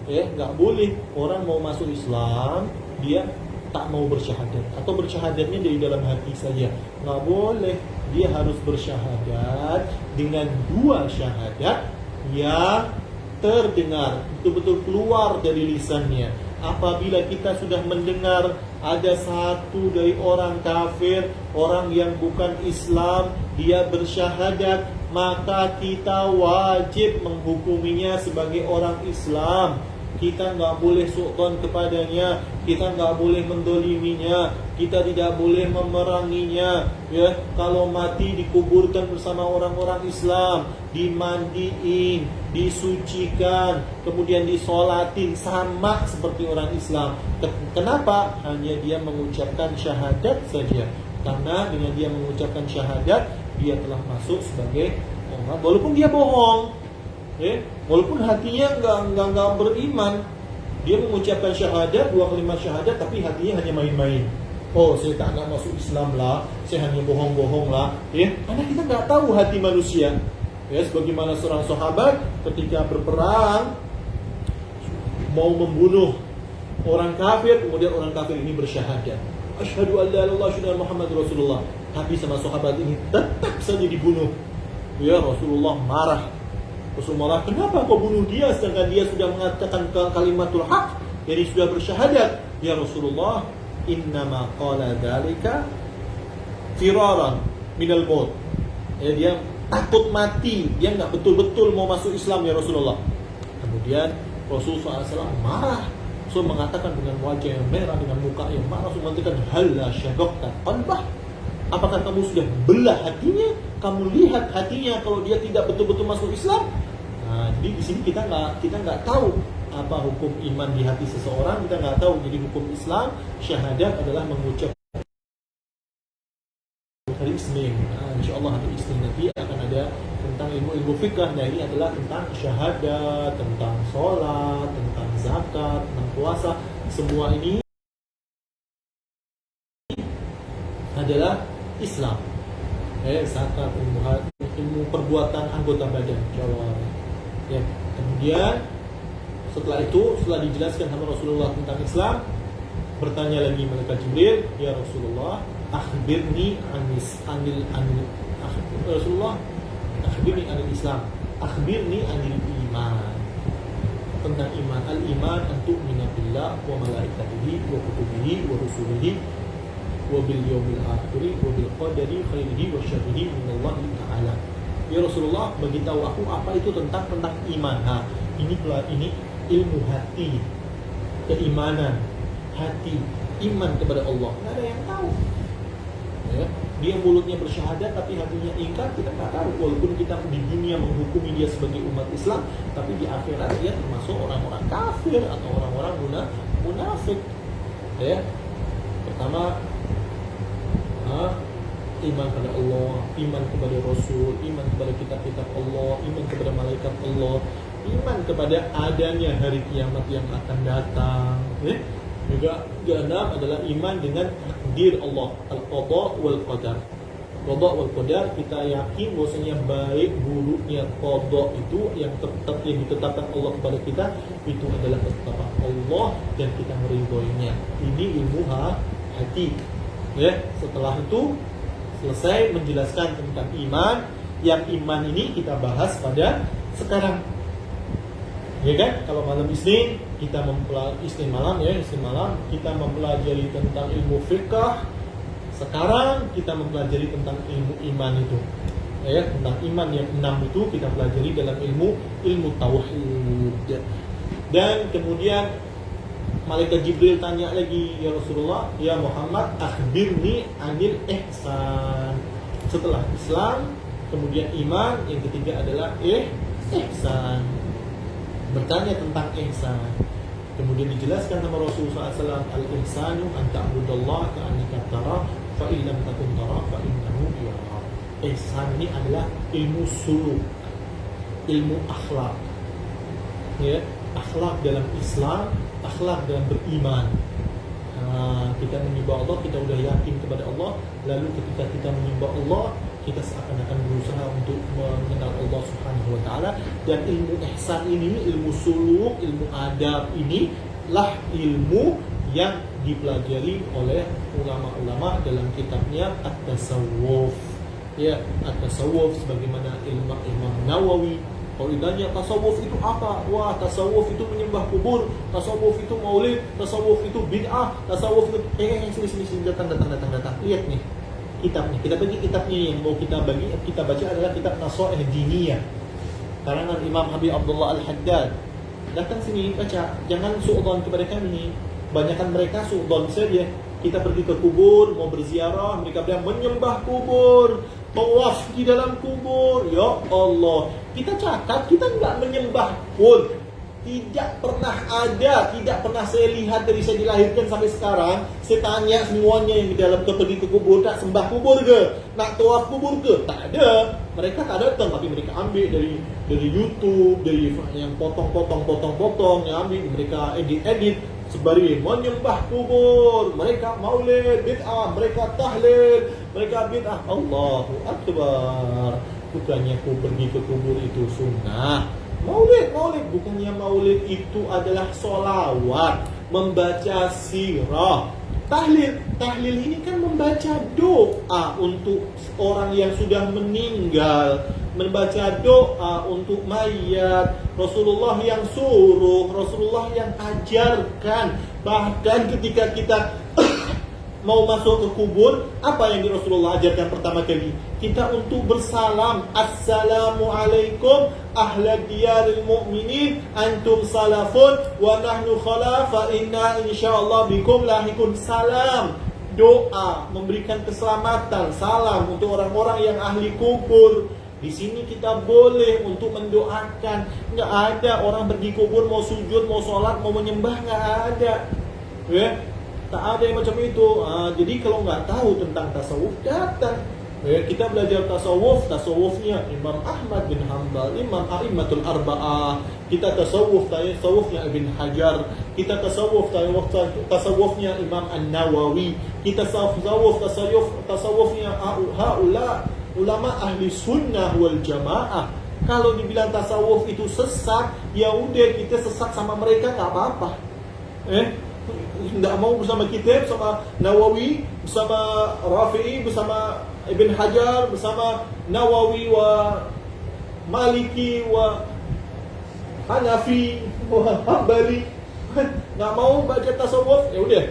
ya, nggak boleh orang mau masuk Islam dia tak mau bersyahadat, atau bersyahadatnya dari dalam hati saja, nggak boleh. Dia harus bersyahadat dengan 2 syahadat yang terdengar, betul-betul keluar dari lisannya. Apabila kita sudah mendengar ada satu dari orang kafir, orang yang bukan Islam, dia bersyahadat, maka kita wajib menghukuminya sebagai orang Islam. Kita nggak boleh su'ton kepadanya, kita nggak boleh mendoliminya, kita tidak boleh memeranginya, ya. Kalau mati dikuburkan bersama orang-orang Islam, dimandiin, disucikan, kemudian disolatin sama seperti orang Islam. Kenapa? Hanya dia mengucapkan syahadat saja. Karena dengan dia mengucapkan syahadat, dia telah masuk sebagai orang, walaupun dia bohong. Walaupun hatinya nggak beriman, dia mengucapkan syahadat, 2 kalimat syahadat, tapi hatinya hanya main-main. Oh, saya tak nak masuk Islam lah, saya hanya bohong-bohong lah, ya. Karena kita nggak tahu hati manusia. Ya, sebagaimana seorang sahabat ketika berperang mau membunuh orang kafir, kemudian orang kafir ini bersyahadat, asyhadu an la ilaha illallah asyhadu anna Muhammadar Rasulullah. Tapi sama sahabat ini tetap saja dibunuh. Ya, Rasulullah marah. Rasulullah, kenapa kau bunuh dia sedangkan dia sudah mengatakan kalimatul haq, jadi sudah bersyahadat? Ya Rasulullah, innama qala dzalika firaran minal maut. Ya, dia takut mati, dia nggak betul-betul mau masuk Islam, ya Rasulullah. Kemudian Rasulullah SAW marah, so mengatakan dengan wajah yang merah, dengan muka yang marah, so mengatakan halla syaqaqta qalbah. Apakah kamu sudah belah hatinya? Kamu lihat hatinya kalau dia tidak betul-betul masuk Islam? Jadi di sini kita nggak tahu apa hukum iman di hati seseorang, kita nggak tahu. Jadi hukum Islam syahadat adalah mengucap hari Isnin. Insya Allah hari Isnin nanti akan ada tentang ilmu fikih. Nah, ini adalah tentang syahadat, tentang sholat, tentang zakat, tentang puasa. Semua ini adalah Islam. zakat, ilmu hati, ilmu perbuatan anggota badan, jawara. Ya, kemudian setelah itu, setelah dijelaskan sama Rasulullah tentang Islam, bertanya lagi malaikat Jibril, ya Rasulullah, akhbirni Rasulullah, akhbirni anil Islam, akhbirni anil iman. Tentang iman, al-iman an tu'mina billah wa malaikatihi wa kutubihi wa rusulihi wa bil yaumil akhir wa bil qadari khairihi wa syarrihi minallahi ta'ala. Ya Rasulullah, beritahu aku apa itu tentang iman. Nah, ini ilmu hati, keimanan hati, iman kepada Allah. Nggak ada yang tahu. Ya, dia mulutnya bersyahadat tapi hatinya ingkar, kita nggak tahu. Walaupun kita di dunia menghukumi dia sebagai umat Islam, tapi di akhirat dia termasuk orang-orang kafir atau orang-orang munafik. Ya, pertama iman kepada Allah, iman kepada Rasul, iman kepada kitab-kitab Allah, iman kepada malaikat Allah, iman kepada adanya hari kiamat yang akan datang. Juga keenam adalah iman dengan takdir Allah, al-qada wal qadar. Qada wal qadar, kita yakin bahwasanya baik buruknya qada itu yang ditetapkan Allah kepada kita itu adalah ketetapan Allah dan kita meridhoinya. Ini ilmu hati. Ya, setelah itu selesai menjelaskan tentang iman. Yang iman ini kita bahas pada sekarang. Ya kan? Kalau malam Isnin kita Isnin malam kita mempelajari tentang ilmu fiqh. Sekarang kita mempelajari tentang ilmu iman itu. Ya, tentang iman yang 6 itu kita pelajari dalam ilmu tauhid. Dan kemudian malaikat Jibril tanya lagi, ya Rasulullah, ya Muhammad, akhbirni anil ihsan. Setelah Islam, kemudian iman, yang ketiga adalah ihsan. Bertanya tentang ihsan. Kemudian dijelaskan sama Rasulullah SAW, al-ihsanu an ta'budallaha ka'annaka tara fa in lam takun tara fa innahu yara. Ihsan ini adalah ilmu suluk, ilmu akhlak. Ya, akhlak dalam Islam, akhlak dalam beriman. Kita menyembah Allah, kita udah yakin kepada Allah. Lalu ketika kita menyembah Allah, kita seakan-akan berusaha untuk mengenal Allah Subhanahu wa Ta'ala. Dan ilmu ihsan ini, ilmu suluk, ilmu adab ini lah ilmu yang dipelajari oleh ulama-ulama dalam kitabnya At-Tasawwuf. Ya, At-Tasawwuf sebagaimana Imam Nawawi. Kalau ditanya tasawuf itu apa? Wah, tasawuf itu menyembah kubur, tasawuf itu maulid, tasawuf itu bid'ah, tasawuf itu sini datang. Lihat nih kitabnya. Kita bagi kitabnya yang mau kita baca adalah kitab Nasaih Diniyah karangan Imam Habib Abdullah Al-Haddad. Datang sini baca, jangan suudzon kepada kami. Banyakkan mereka suudzon saja. Kita pergi ke kubur, mau berziarah, mereka bilang menyembah kubur, tawaf di dalam kubur. Ya Allah, kita catat, kita nggak menyembah pun. Tidak pernah ada, tidak pernah saya lihat dari saya dilahirkan sampai sekarang. Saya tanya semuanya yang di dalam pergi ke kubur, tak sembah kubur ke? Nak tawaf kubur ke? Tak ada. Mereka tak datang, tapi mereka ambil dari YouTube, dari yang potong, yang ambil, mereka edit, sebarin menyembah kubur. Mereka maulid, bid'ah, mereka tahlil, mereka bid'ah. Allahu Akbar. Bukannya ku pergi ke kubur itu sunnah. Maulid, bukannya maulid itu adalah sholawat, membaca sirah. Tahlil ini kan membaca doa untuk orang yang sudah meninggal, membaca doa untuk mayat. Rasulullah yang suruh, Rasulullah yang ajarkan. Bahkan ketika kita mau masuk ke kubur, apa yang Rasulullah ajarkan pertama kali? Kita untuk bersalam, Assalamualaikum ahla diyaril mu'minin, antum salafun wa nahnu khalafa, inna insyaallah bikum lahikun. Salam, doa, memberikan keselamatan, salam untuk orang-orang yang ahli kubur. Di sini kita boleh untuk mendoakan. Nggak ada orang pergi kubur mau sujud, mau sholat, mau menyembah, nggak ada. Ya, tak ada yang macam itu. Jadi kalau nggak tahu tentang tasawuf, datang. Ya, kita belajar tasawufnya Imam Ahmad bin Hanbal, Imam A'immatul Arba'ah. Kita tasawufnya Ibn Hajar. Kita tasawufnya Imam An-Nawawi. Kita tasawufnya haula ulama ahli sunnah wal jamaah. Kalau dibilang tasawuf itu sesat, ya udah kita sesat sama mereka nggak apa-apa. Nggak mau bersama kita, bersama Nawawi, bersama Rafi'i, bersama Ibn Hajar, bersama Nawawi wa Maliki wa Hanafi wa Hambali. Nggak mau baca tasawuf, ya udah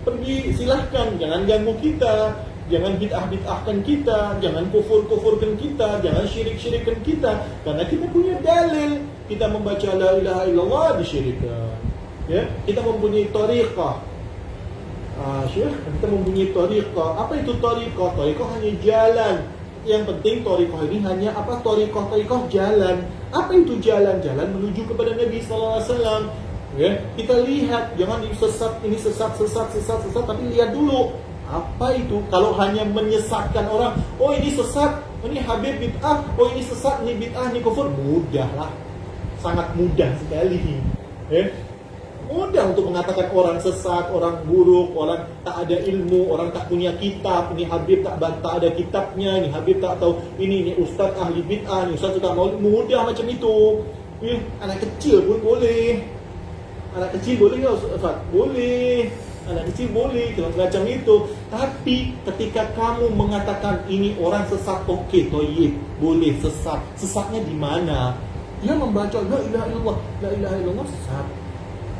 pergi, silahkan, jangan ganggu kita. Jangan bid'ah-bid'ahkan kita, jangan kufur-kufurkan kita, jangan syirik-syirikkan kita. Karena kita punya dalil. Kita membaca la ilaha illallah disyirikkan. Ya, kita mempunyai tariqah. Syekh, kita mempunyai tariqah. Apa itu tariqah? Tariqah hanya jalan. Yang penting tariqah ini hanya apa? Tariqah jalan. Apa itu jalan? Jalan menuju kepada Nabi sallallahu alaihi wasallam. Ya, kita lihat, jangan ini sesat, tapi lihat dulu. Apa itu? Kalau hanya menyesatkan orang, oh ini sesat, ini Habib bid'ah, oh ini sesat, ini bid'ah, ini kufur, mudahlah, sangat mudah sekali. Mudah untuk mengatakan orang sesat, orang buruk, orang tak ada ilmu, orang tak punya kitab, ini Habib tak ada kitabnya, ini Habib tak tahu, ini ustaz ahli bid'ah, ini ustaz tak mau, mudah macam itu. Anak kecil pun boleh. Anak kecil boleh nggak ustaz? Boleh. Anak kecil boleh, kalau macam itu. Tapi ketika kamu mengatakan ini orang sesat, oke, toyib, boleh sesat. Sesatnya di mana? Dia membaca la ilaha illallah, la ilaha illallah sesat.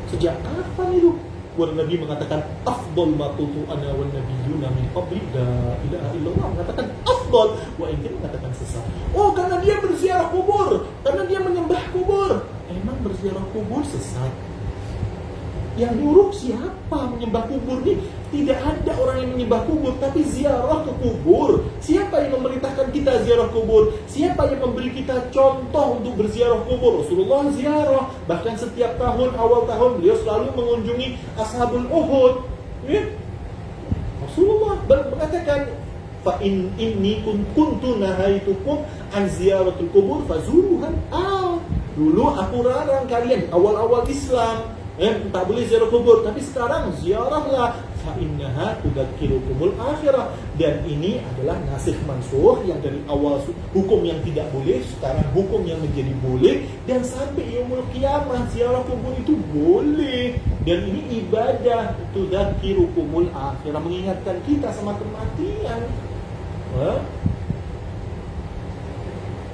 Sejak kapan itu? Nabi mengatakan afdal ma qultu ana wan nabiyyuna min qabli, la ilaha illallah, mengatakan afdal, wa ini mengatakan sesat. Oh, karena dia berziarah kubur, karena dia menyembah kubur. Emang berziarah kubur sesat? Yang nyuruh siapa menyembah kubur nih? Tidak ada orang yang menyembah kubur, tapi ziarah ke kubur. Siapa yang memerintahkan kita ziarah kubur? Siapa yang memberi kita contoh untuk berziarah kubur? Rasulullah ziarah. Bahkan setiap tahun, awal tahun, beliau selalu mengunjungi Ashabul Uhud. Rasulullah mengatakan, fa inni kuntu nahaitukum an ziyaratul kubur fazuruhan. Dulu aku larang kalian awal-awal Islam, tak boleh ziarah kubur, tapi sekarang ziarahlah. Fa innaha tudzakirukumul akhirah. Dan ini adalah nasikh mansukh, yang dari awal hukum yang tidak boleh, sekarang hukum yang menjadi boleh, dan sampai yaumul qiyamah ziarah kubur itu boleh. Dan ini ibadah, tudzakirukumul akhirah, mengingatkan kita sama kematian.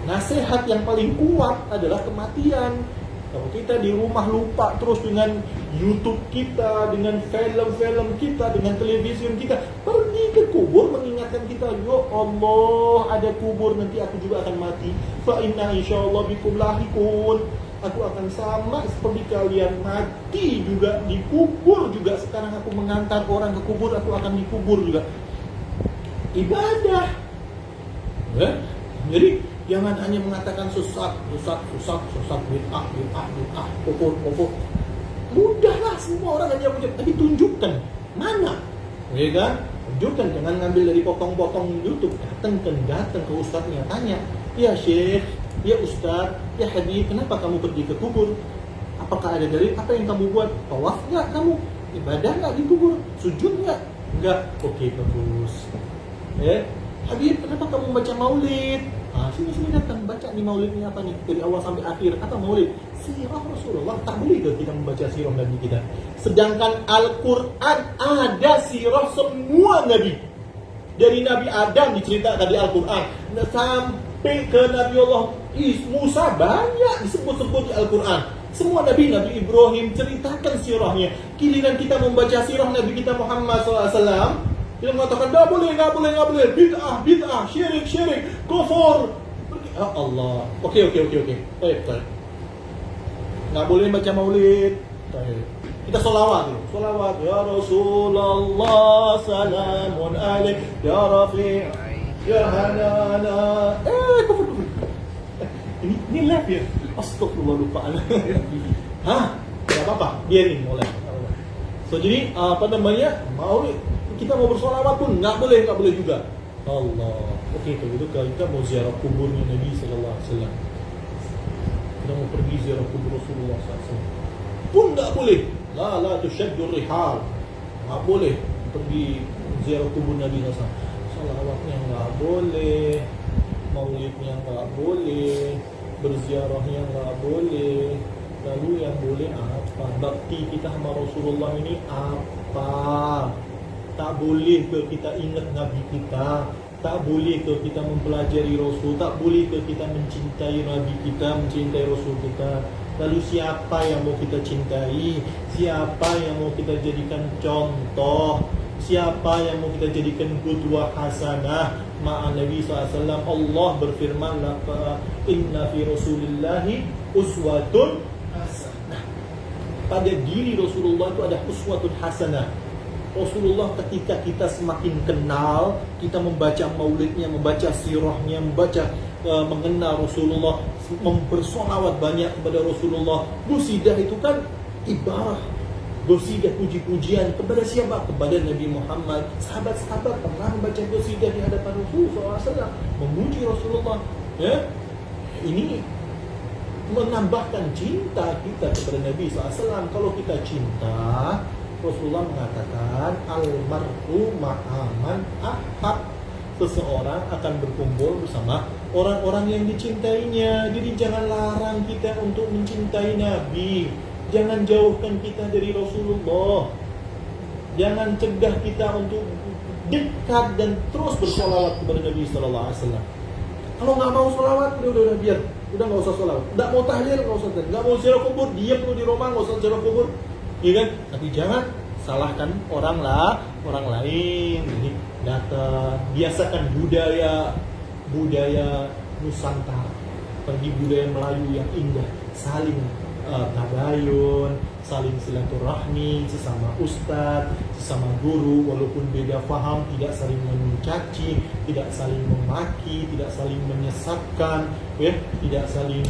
Nasihat yang paling kuat adalah kematian. Kalau kita di rumah lupa terus dengan YouTube kita, dengan film-film kita, dengan televisi kita, pergi ke kubur mengingatkan kita, ya Allah, ada kubur, nanti aku juga akan mati. Fa inna insyaallah bikum lahikun. Aku akan sama seperti kalian, mati juga, dikubur juga. Sekarang aku mengantar orang ke kubur, aku akan dikubur juga. Ibadah. Jadi jangan hanya mengatakan sesat, bid'ah, kufur. Mudahlah, semua orang hanya punya, tapi tunjukkan mana, ya kan? Tunjukkan, jangan ngambil dari potong-potong YouTube. Datang ke ustaznya, tanya, ya Syekh, ya Ustaz, ya Habib, kenapa kamu pergi ke kubur? Apakah ada dalil? Apa yang kamu buat? Tawaf nggak kamu? Ibadah nggak di kubur? Sujud nggak? Nggak. Oke, bagus. Habib, kenapa kamu baca maulid? Sini datang, baca nih maulidnya apa nih, dari awal sampai akhir. Apa maulid? Sirah Rasulullah. Tak boleh ke kita membaca sirah Nabi kita? Sedangkan Al-Quran ada sirah semua Nabi. Dari Nabi Adam diceritakan di Al-Quran, sampai ke Nabi Allah Musa banyak disebut-sebut di Al-Quran. Semua Nabi Ibrahim ceritakan sirahnya. Giliran kita membaca sirah Nabi kita Muhammad SAW, dia mengatakan, nggak boleh, bid'ah, syirik, kufur. Ya Allah. Oke. Baik. Nggak boleh baca maulid. Baik. Kita solawat. Ya Rasulullah, salamun alaik, ya Rafi', ya Hanana. Kufur. Ini live ya? Astagfirullah, lupa. Nggak apa-apa, biarin mulai. So, jadi maulid, kita mau bersolawat pun nggak boleh juga. Allah. Oke, kalau gitu kita mau ziarah kuburnya Nabi Sallallahu Alaihi Wasallam, kita mau pergi ziarah kubur Rasulullah SAW, pun nggak boleh. La tushaddu rihal, nggak boleh pergi ziarah kubur Nabi SAW. Salawatnya nggak nggak boleh, maulidnya nggak boleh, berziarahnya nggak boleh. Lalu yang boleh apa? Bakti kita sama Rasulullah ini apa? Tak boleh ke kita ingat Nabi kita, tak boleh ke kita mempelajari Rasul, tak boleh ke kita mencintai Nabi kita, mencintai Rasul kita. Lalu siapa yang mau kita cintai? Siapa yang mau kita jadikan contoh? Siapa yang mau kita jadikan qudwah hasanah ma'a Nabi SAW? Allah berfirman, inna fi Rasulillahi uswatun hasanah. Pada diri Rasulullah itu ada uswatun hasanah. Rasulullah ketika kita semakin kenal, kita membaca maulidnya, membaca sirahnya, mengenal Rasulullah, bersolawat banyak kepada Rasulullah. Qasidah itu kan ibarat qasidah puji-pujian kepada siapa? Kepada Nabi Muhammad. Sahabat-sahabat pernah membaca qasidah di hadapan Rasulullah SAW, memuji Rasulullah. Ya, ini menambahkan cinta kita kepada Nabi SAW. Kalau kita cinta, Rasulullah mengatakan almar'u ma'aman ahab. Seseorang akan berkumpul bersama orang-orang yang dicintainya. Jadi jangan larang kita untuk mencintai Nabi. Jangan jauhkan kita dari Rasulullah. Jangan cegah kita untuk dekat dan terus bersolawat kepada Nabi Sallallahu Alaihi Wasallam. Kalau nggak mau solawat, udah biar, udah nggak usah solawat. Nggak mau tahlil, nggak usah tahlil. Nggak mau ziarah kubur, diam lu di rumah, nggak usah ziarah kubur. Iya kan? Tapi jangan salahkan orang lain. Jadi datang, biasakan budaya Nusantara, pergi budaya Melayu yang indah, saling tabayun, saling silaturahmi sesama ustadz, sesama guru, walaupun beda paham, tidak saling mencaci, tidak saling memaki, tidak saling menyesatkan, ya, tidak saling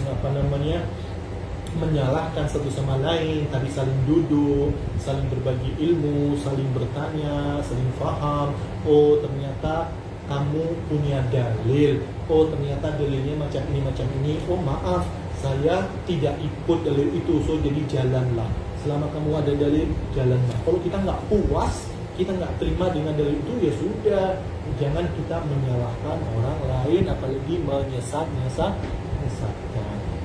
menyalahkan satu sama lain, tapi saling duduk, saling berbagi ilmu, saling bertanya, saling faham. Oh, ternyata kamu punya dalil. Oh, ternyata dalilnya macam ini. Oh, maaf, saya tidak ikut dalil itu. So, jadi jalanlah. Selama kamu ada dalil, jalanlah. Kalau kita nggak puas, kita nggak terima dengan dalil itu, ya sudah. Jangan kita menyalahkan orang lain, apalagi menyesatkan.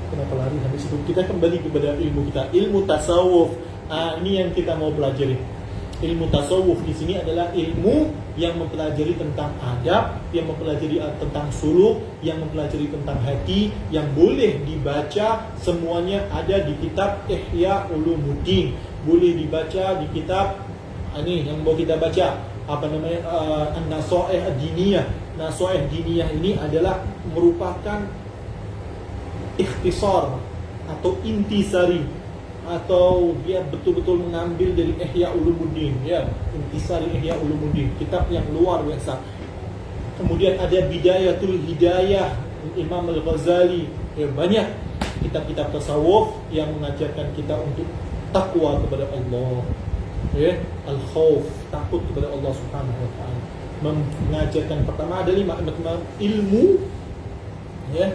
Kenapa lari habis itu? Kita kembali kepada ilmu kita, ilmu tasawuf. Ini yang kita mau pelajari. Ilmu tasawuf di sini adalah ilmu yang mempelajari tentang adab, yang mempelajari tentang suluk, yang mempelajari tentang hati, yang boleh dibaca semuanya ada di kitab Ihya Ulumuddin. Boleh dibaca di kitab ini yang mau kita baca, An-Nasaih Ad-Diniyah. Nasaih Diniyah ini adalah merupakan ikhtisar atau intisari, atau dia betul-betul mengambil dari Ihya Ulumuddin, ya, intisari Ihya Ulumuddin, kitab yang luar biasa. Kemudian ada Bidayatul Hidayah Imam Al-Ghazali, ya, banyak kitab-kitab tasawuf yang mengajarkan kita untuk takwa kepada Allah, ya, al-khauf, takut kepada Allah Subhanahu wa taala. Mengajarkan pertama ada 5 ilmu, ya,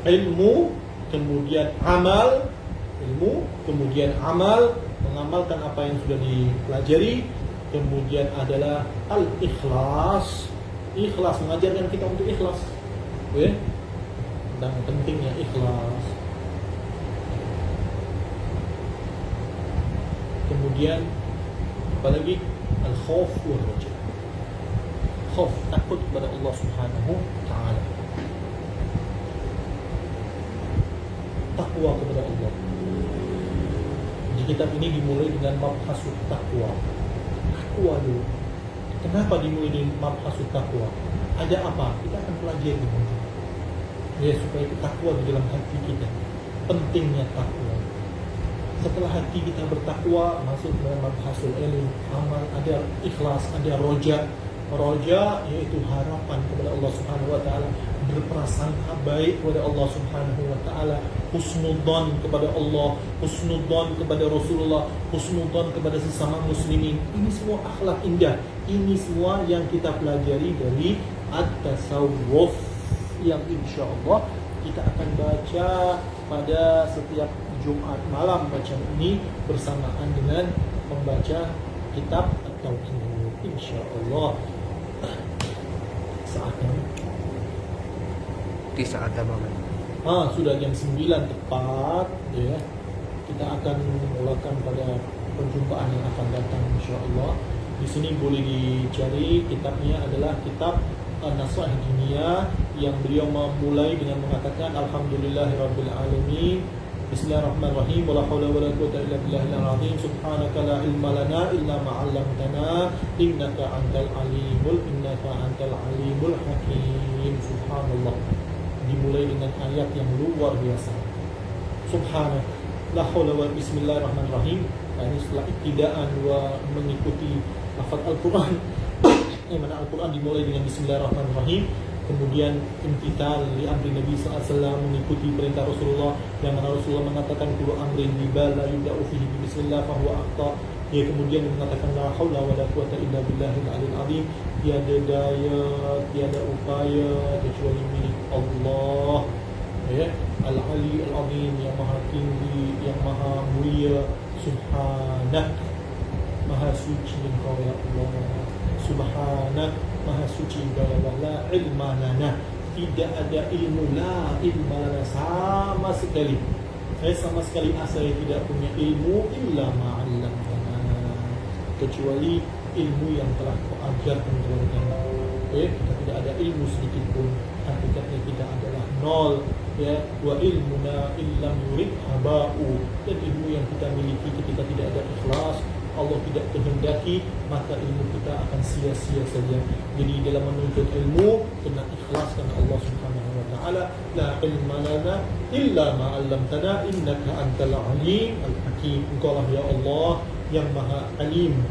ilmu, kemudian amal, ilmu, kemudian amal, mengamalkan apa yang sudah dipelajari, kemudian adalah al-ikhlas, ikhlas, mengajarkan kita untuk ikhlas, ya, tentang pentingnya ikhlas. Kemudian apalagi al-khauf wal raja, khauf, takut kepada Allah Subhanahu wa taala, takwa kepada Allah. Di kitab ini dimulai dengan mabhasut takwa. Takwa dulu. Kenapa dimulai dengan mabhasut takwa? Ada apa? Kita akan pelajari nanti. Ya, supaya takwa di dalam hati kita. Pentingnya takwa. Setelah hati kita bertakwa, masuk dalam mabhasul ilm, amal, ada ikhlas, ada roja. Roja yaitu harapan kepada Allah Subhanahu wa taala, berprasangka baik kepada Allah Subhanahu wa taala, husnudzon kepada Allah, husnudzon kepada Rasulullah, husnudzon kepada sesama muslimin. Ini semua akhlak indah. Ini semua yang kita pelajari dari at-tasawuf, yang insya-Allah kita akan baca pada setiap Jumat malam bacaan ini bersamaan dengan membaca kitab At-Tauhid, insya-Allah. saatnya. Di saat apa? Sudah jam 9 tepat ya. Kita akan mulakan pada perjumpaan yang akan datang insyaallah. Di sini boleh dicari kitabnya adalah kitab An-Nasihat Diniyah yang beliau memulai dengan mengatakan alhamdulillahirabbil alamin. Bismillahirrahmanirrahim. Wala haula wala quwwata illa billahil azim. Subhanaka la ilma lana illa ma 'allamtana innaka antal alimul hakim. Subhanallah. Dimulai dengan ayat yang luar biasa. Subhanak la haula wa bismillahirrahmanirrahim. Ini setelah ibtidaan wa mengikuti lafaz Al-Quran yang mana Al-Quran dimulai dengan bismillahirrahmanirrahim, kemudian imtithal li amri Nabi SAW, mengikuti perintah Rasulullah yang mana Rasulullah mengatakan kullu amrin bibal la yubda'u fihi bismillah fa huwa akhta. Dia kemudian mengatakan la haula wala quwwata illa billahil aliyil azim. Tiada daya, tiada upaya kecuali milik Allah, ya, Al-Ali Al-Azim, yang maha tinggi, yang maha mulia. Subhanak, maha suci Engkau ya Allah. Subhanak, maha suci Engkau ya Allah. La ilma lana, tidak ada ilmu. La ilma lana, sama sekali saya tidak punya ilmu illa ma'allamtana, kecuali ilmu yang telah Kau ajarkan kepada kami. Kita tidak ada ilmu sedikit pun, hakikatnya kita adalah nol, ya. Wa ilmuna illam yurid haba'u, dan ilmu yang kita miliki ketika tidak ada ikhlas, Allah tidak kehendaki, maka ilmu kita akan sia-sia saja. Jadi dalam menuntut ilmu kena ikhlas karena Allah Subhanahu wa taala. La ilma lana illa ma 'allamtana innaka antal alim al hakim. Engkau lah ya Allah yang maha alim,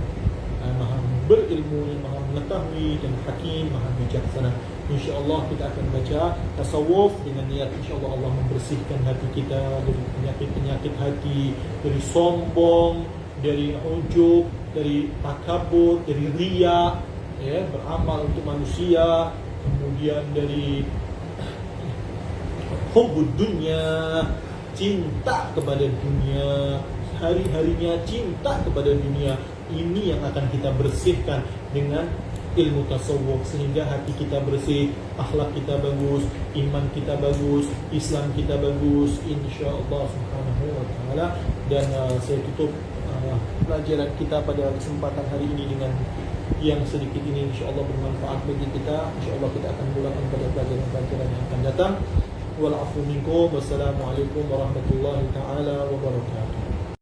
maha berilmu, yang maha mengetahui, dan hakim, maha bijaksana. InsyaAllah kita akan baca tasawuf dengan niat insyaAllah Allah membersihkan hati kita dari penyakit-penyakit hati, dari sombong, dari ujub, dari takabur, dari riya, ya, beramal untuk manusia, kemudian dari hubbud dunya, cinta kepada dunia, hari-harinya cinta kepada dunia. Ini yang akan kita bersihkan dengan ilmu tasawuf, sehingga hati kita bersih, akhlak kita bagus, iman kita bagus, Islam kita bagus, insyaallah subhanahu wa ta'ala. Dan saya tutup pelajaran kita pada kesempatan hari ini dengan yang sedikit ini, insyaallah bermanfaat bagi kita. Insyaallah kita akan mulakan pada pelajaran-pelajaran yang akan datang. Wal afu minkum, wassalamualaikum warahmatullahi taala wabarakatuh.